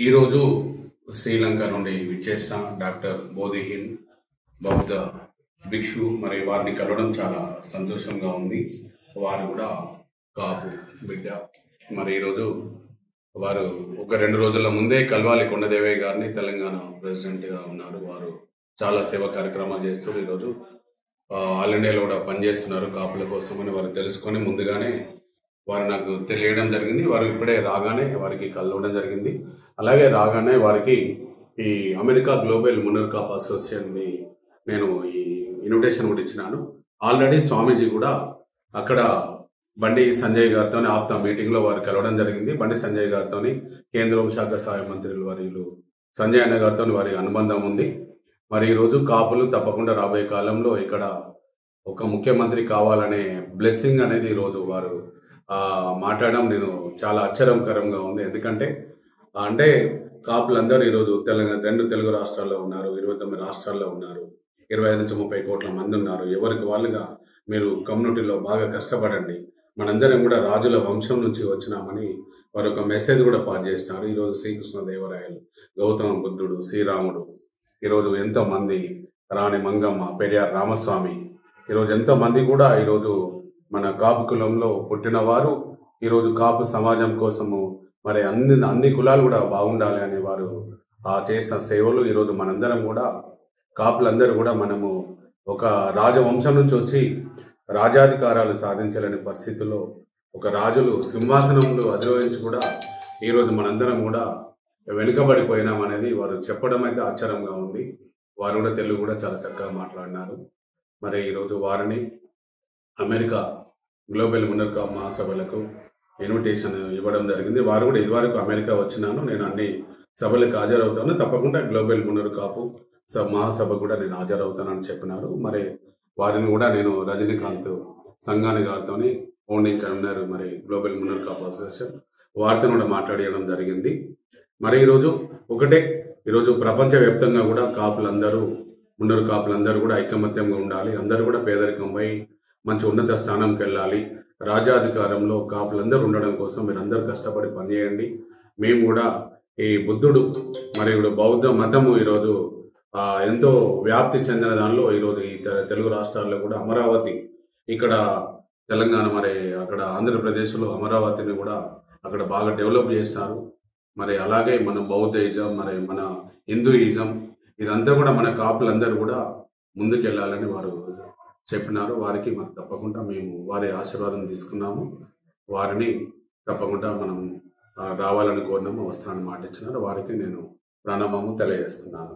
ఈరోజు శ్రీలంక నుండి విచ్చేసిన డాక్టర్ బోధిహిన్ బౌద్ధ భిక్షు మరి వారిని కలవడం చాలా సంతోషంగా ఉంది. వారు కూడా కాపు బిడ్డ. మరి ఈరోజు వారు ఒక 2 రోజుల ముందే కల్వాలి కొండదేవయ్య గారిని తెలంగాణ ప్రెసిడెంట్గా ఉన్నారు. వారు చాలా సేవా కార్యక్రమాలు చేస్తూ ఈరోజు ఆల్ ఇండియాలో కూడా పనిచేస్తున్నారు కాపుల కోసం అని వారు తెలుసుకొని ముందుగానే వారు నాకు తెలియడం జరిగింది. వారు ఇప్పుడే రాగానే వారికి కలవడం జరిగింది. అలాగే రాగానే వారికి ఈ అమెరికా గ్లోబల్ మున్నర్ కాప్ అసోసియేషన్ని నేను ఈ ఇన్విటేషన్ కూడా ఇచ్చినాను. ఆల్రెడీ స్వామీజీ కూడా అక్కడ బండి సంజయ్ గారితో ఆప్తా మీటింగ్లో వారు కలవడం జరిగింది. బండి సంజయ్ గారితో కేంద్ర హోంశాఖ సహాయ మంత్రులు వారిలు సంజయ్ అన్న గారితో వారి అనుబంధం ఉంది. మరి ఈరోజు కాపులు తప్పకుండా రాబోయే కాలంలో ఇక్కడ ఒక ముఖ్యమంత్రి కావాలనే బ్లెస్సింగ్ అనేది ఈరోజు వారు మాట్లాడడం నేను చాలా ఆశ్చర్యకరంగా ఉంది. ఎందుకంటే కాపులందరూ ఈరోజు తెలంగాణ 2 తెలుగు రాష్ట్రాల్లో ఉన్నారు, 29 రాష్ట్రాల్లో ఉన్నారు, 25 నుంచి 30 కోట్ల మంది ఉన్నారు. ఎవరికి వాళ్ళుగా మీరు కమ్యూనిటీలో బాగా కష్టపడండి, మనందరం కూడా రాజుల వంశం నుంచి వచ్చినామని వారు ఒక మెసేజ్ కూడా పాస్ చేస్తున్నారు. ఈరోజు శ్రీకృష్ణదేవరాయలు, గౌతమ బుద్ధుడు, శ్రీరాముడు, ఈరోజు ఎంతోమంది, రాణి మంగమ్మ, పెరియార్ రామస్వామి, ఈరోజు ఎంతోమంది కూడా ఈరోజు మన కాపు కులంలో పుట్టిన వారు ఈరోజు కాపు సమాజం కోసము మరి అన్ని కులాలు కూడా బాగుండాలి అని వారు చేసిన సేవలు ఈరోజు మనందరం కూడా కాపులందరూ కూడా మనము ఒక రాజవంశం నుంచి వచ్చి రాజాధికారాలు సాధించాలనే పరిస్థితుల్లో ఒక రాజులు సింహాసనంలో అధిరోహించి కూడా ఈరోజు మనందరం కూడా వెనుకబడిపోయినామనేది వారు చెప్పడం అయితే ఆశ్చర్యంగా ఉంది. వారు కూడా తెలుగు కూడా చాలా చక్కగా మాట్లాడినారు. మరి ఈరోజు వారిని అమెరికా గ్లోబల్ మున్నర్ కాప్ మహాసభలకు ఇన్విటేషన్ ఇవ్వడం జరిగింది. వారు కూడా ఇదివరకు అమెరికా వచ్చినాను, నేను అన్ని సభలకు హాజరవుతాను, తప్పకుండా గ్లోబల్ మున్నర్ కాపు మహాసభ కూడా నేను హాజరవుతానని చెప్పినారు. మరి వారిని కూడా నేను రజనీకాంత్ సంఘాని గారితో ఫౌండింగ్ కన్వీనర్ మరి గ్లోబల్ మున్నర్ కాప్ అసోసియేషన్ వారితో కూడా మాట్లాడడం జరిగింది. మరి ఈరోజు ప్రపంచవ్యాప్తంగా కూడా కాపులందరూ మున్నర్ కాపులందరూ కూడా ఐకమత్యంగా ఉండాలి. అందరూ కూడా పేదరికం పోయి మంచి ఉన్నత స్థానంకి వెళ్ళాలి. రాజ్యాధికారంలో కాపులందరూ ఉండడం కోసం మీరు అందరూ కష్టపడి పనిచేయండి. మేము కూడా ఈ బుద్ధుడు మరి ఇప్పుడు బౌద్ధ మతము ఈరోజు ఎంతో వ్యాప్తి చెందిన దానిలో ఈరోజు ఈ తెలుగు రాష్ట్రాల్లో కూడా అమరావతి, ఇక్కడ తెలంగాణ మరి అక్కడ ఆంధ్రప్రదేశ్లో అమరావతిని కూడా అక్కడ బాగా డెవలప్ చేస్తారు. మరి అలాగే మన బౌద్ధయిజం మరి మన హిందూయిజం ఇదంతా కూడా మన కాపులందరూ కూడా ముందుకెళ్ళాలని వారు చెప్పినారు. వారికి మరి తప్పకుండా మేము వారి ఆశీర్వాదం తీసుకున్నాము. వారిని తప్పకుండా మనం రావాలని కోరినాము, వస్తానని మాట ఇచ్చినారు. వారికి నేను ప్రణామము తెలియజేస్తున్నాను.